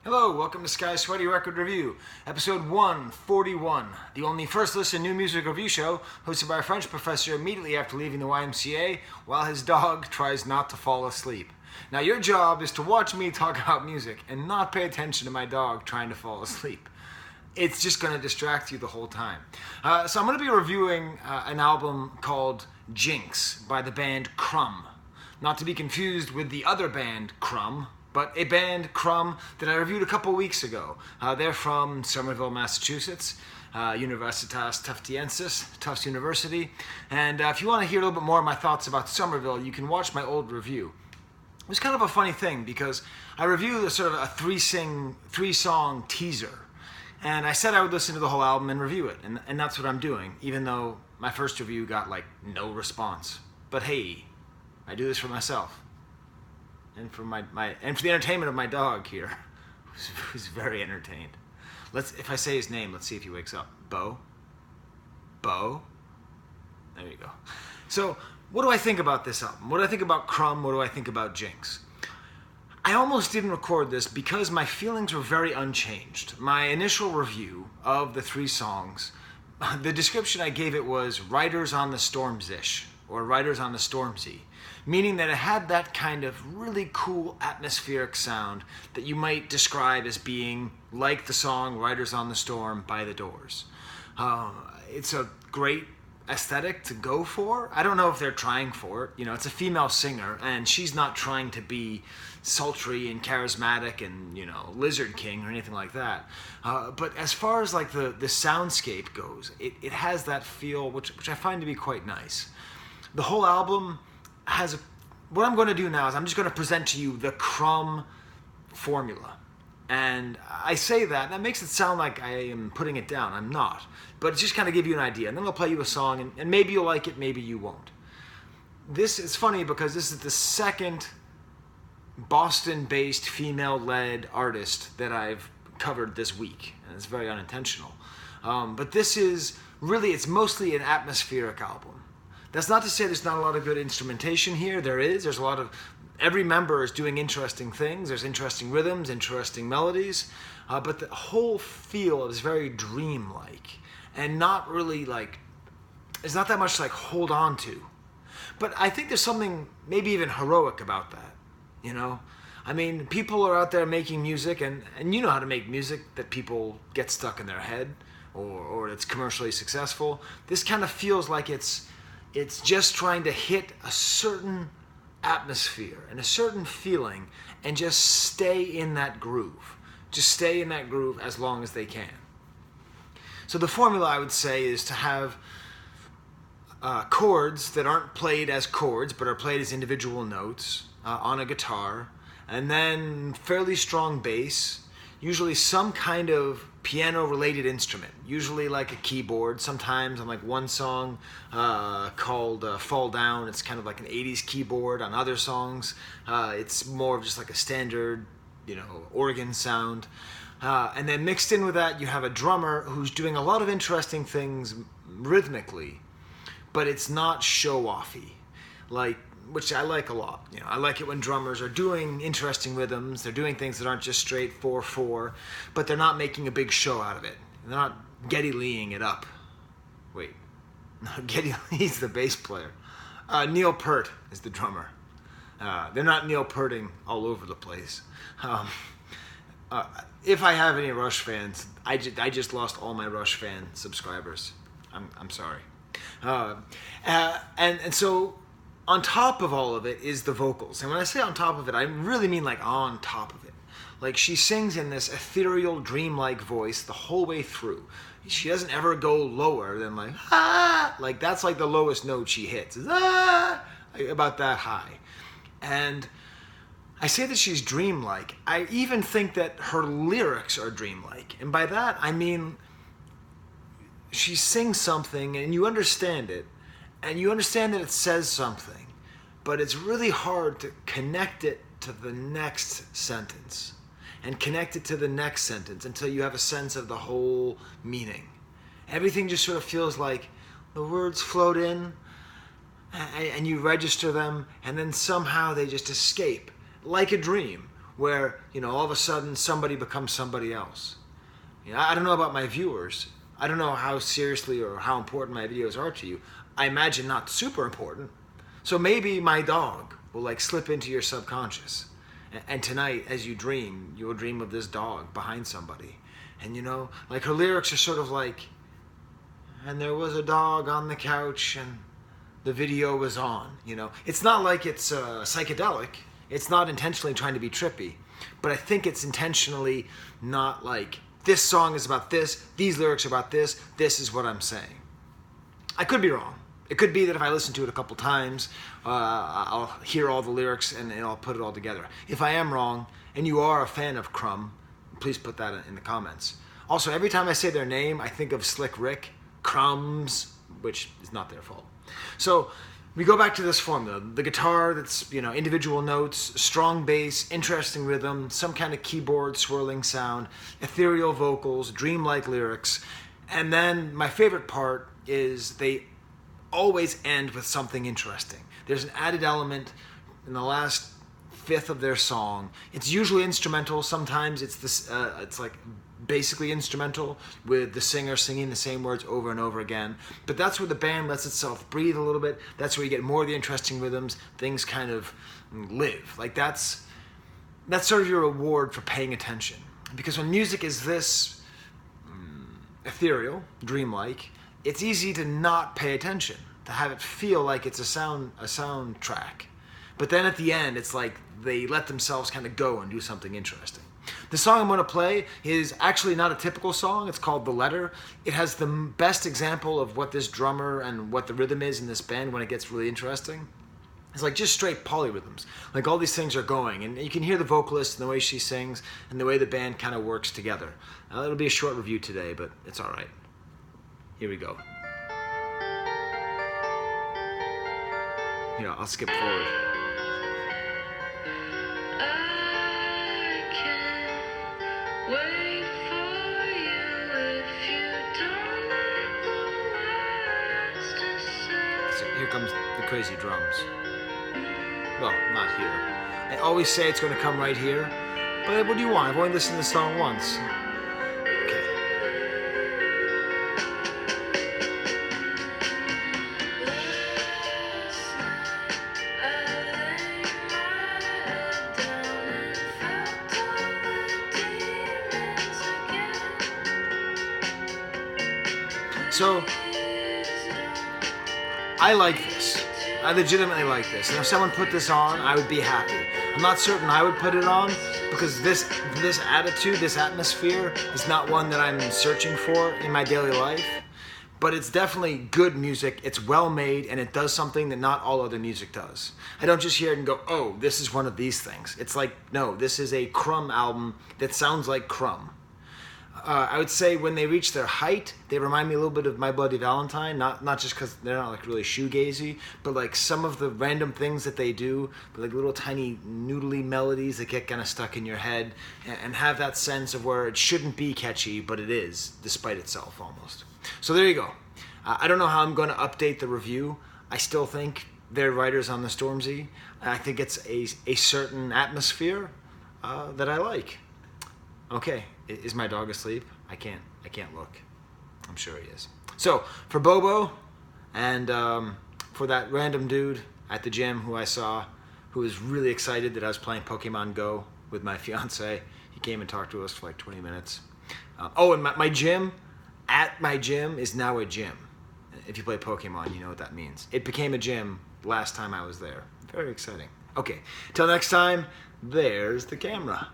Hello, welcome to Sky Sweaty Record Review, episode 141, the only first listen new music review show hosted by a French professor immediately after leaving the YMCA while his dog tries not to fall asleep. Now, your job is to watch me talk about music and not pay attention to my dog trying to fall asleep. It's just going to distract you the whole time. So I'm going to be reviewing an album called Jinx by the band Crumb. Not to be confused with the other band Crumb, but a band, Crumb, that I reviewed a couple weeks ago. They're from Somerville, Massachusetts, Universitas Tufts University. And if you want to hear a little bit more of my thoughts about Somerville, you can watch my old review. It was kind of a funny thing because I reviewed a sort of a three-song teaser. And I said I would listen to the whole album and review it. And that's what I'm doing, even though my first review got like no response. But hey, I do this for myself. And for and for the entertainment of my dog here, who's very entertained. If I say his name, let's see if he wakes up. Bo? There you go. So, what do I think about this album? What do I think about Crumb? What do I think about Jinx? I almost didn't record this because my feelings were very unchanged. My initial review of the three songs, the description I gave it was Riders on the Storms-ish, or Riders on the Stormzy, meaning that it had that kind of really cool atmospheric sound that you might describe as being like the song Riders on the Storm by The Doors. It's a great aesthetic to go for. I don't know if they're trying for it. You know, it's a female singer, and she's not trying to be sultry and charismatic and, you know, Lizard King or anything like that. But as far as like the soundscape goes, it has that feel, which I find to be quite nice. The whole album has what I'm going to do now is I'm just going to present to you the Crumb formula. And I say that makes it sound like I am putting it down. I'm not. But it's just kind of give you an idea. And then I'll play you a song, and maybe you'll like it, maybe you won't. This is funny because this is the second Boston-based female-led artist that I've covered this week. And it's very unintentional. But this is really, it's mostly an atmospheric album. That's not to say there's not a lot of good instrumentation here. There is. There's a lot of... Every member is doing interesting things. There's interesting rhythms, interesting melodies. But the whole feel is very dreamlike. And not really like... It's not that much like hold on to. But I think there's something maybe even heroic about that. You know? I mean, people are out there making music, and you know how to make music that people get stuck in their head, or it's commercially successful. This kind of feels like it's just trying to hit a certain atmosphere and a certain feeling and just stay in that groove. Just stay in that groove as long as they can. So the formula, I would say, is to have chords that aren't played as chords but are played as individual notes on a guitar, and then fairly strong bass, usually some kind of piano-related instrument, usually like a keyboard. Sometimes on like one song called Fall Down, it's kind of like an 80s keyboard. On other songs, it's more of just like a standard, you know, organ sound. And then mixed in with that, you have a drummer who's doing a lot of interesting things rhythmically, but it's not show-offy, which I like a lot. You know, I like it when drummers are doing interesting rhythms. They're doing things that aren't just straight 4/4, but they're not making a big show out of it. They're not Geddy Leeing it up. Wait, no, Geddy Lee's the bass player. Neil Peart is the drummer. They're not Neil Pearting all over the place. If I have any Rush fans, I just lost all my Rush fan subscribers. I'm sorry. And so, on top of all of it is the vocals. And when I say on top of it, I really mean like on top of it. Like she sings in this ethereal, dreamlike voice the whole way through. She doesn't ever go lower than like, ah! Like that's like the lowest note she hits. Is, ah! Like about that high. And I say that she's dreamlike. I even think that her lyrics are dreamlike. And by that, I mean she sings something and you understand it. And you understand that it says something, but it's really hard to connect it to the next sentence and connect it to the next sentence until you have a sense of the whole meaning. Everything just sort of feels like the words float in and you register them, and then somehow they just escape like a dream where, all of a sudden somebody becomes somebody else. I don't know about my viewers. I don't know how seriously or how important my videos are to you. I imagine not super important. So maybe my dog will like slip into your subconscious. And tonight, as you dream, you will dream of this dog behind somebody. And like her lyrics are sort of like, and there was a dog on the couch and the video was on, It's not like it's psychedelic. It's not intentionally trying to be trippy. But I think it's intentionally not like, this song is about this, these lyrics are about this is what I'm saying. I could be wrong. It could be that if I listen to it a couple times, I'll hear all the lyrics and I'll put it all together. If I am wrong, and you are a fan of Crumb, please put that in the comments. Also, every time I say their name, I think of Slick Rick, Crumbs, which is not their fault. So we go back to this formula. The guitar that's, individual notes, strong bass, interesting rhythm, some kind of keyboard swirling sound, ethereal vocals, dreamlike lyrics. And then my favorite part is they always end with something interesting. There's an added element in the last fifth of their song. It's usually instrumental. Sometimes it's this. It's like basically instrumental with the singer singing the same words over and over again. But that's where the band lets itself breathe a little bit. That's where you get more of the interesting rhythms. Things kind of live. Like that's sort of your reward for paying attention. Because when music is this ethereal, dreamlike, it's easy to not pay attention, to have it feel like it's a soundtrack. But then at the end, it's like they let themselves kind of go and do something interesting. The song I'm going to play is actually not a typical song. It's called The Letter. It has the best example of what this drummer and what the rhythm is in this band when it gets really interesting. It's like just straight polyrhythms. Like all these things are going, and you can hear the vocalist and the way she sings and the way the band kind of works together. It'll be a short review today, but it's all right. Here we go. I'll skip forward. I can't wait for you if you don't like the words to say. So here comes the crazy drums. Well, not here. I always say it's going to come right here, but what do you want? I've only listened to the song once. Okay. So, I like this. I legitimately like this. And if someone put this on, I would be happy. I'm not certain I would put it on because this attitude, this atmosphere is not one that I'm searching for in my daily life. But it's definitely good music, it's well made, and it does something that not all other music does. I don't just hear it and go, oh, this is one of these things. It's like, no, this is a Crumb album that sounds like Crumb. I would say when they reach their height, they remind me a little bit of My Bloody Valentine, not just because they're not like really shoegazy, but like some of the random things that they do, like little tiny noodly melodies that get kind of stuck in your head and have that sense of where it shouldn't be catchy, but it is, despite itself almost. So there you go. I don't know how I'm going to update the review. I still think they're writers on the Stormzy. I think it's a certain atmosphere that I like. Okay, is my dog asleep? I can't look. I'm sure he is. So for Bobo and for that random dude at the gym who I saw, who was really excited that I was playing Pokemon Go with my fiance. He came and talked to us for like 20 minutes. And my gym, at my gym, is now a gym. If you play Pokemon, you know what that means. It became a gym last time I was there. Very exciting. Okay, till next time, there's the camera.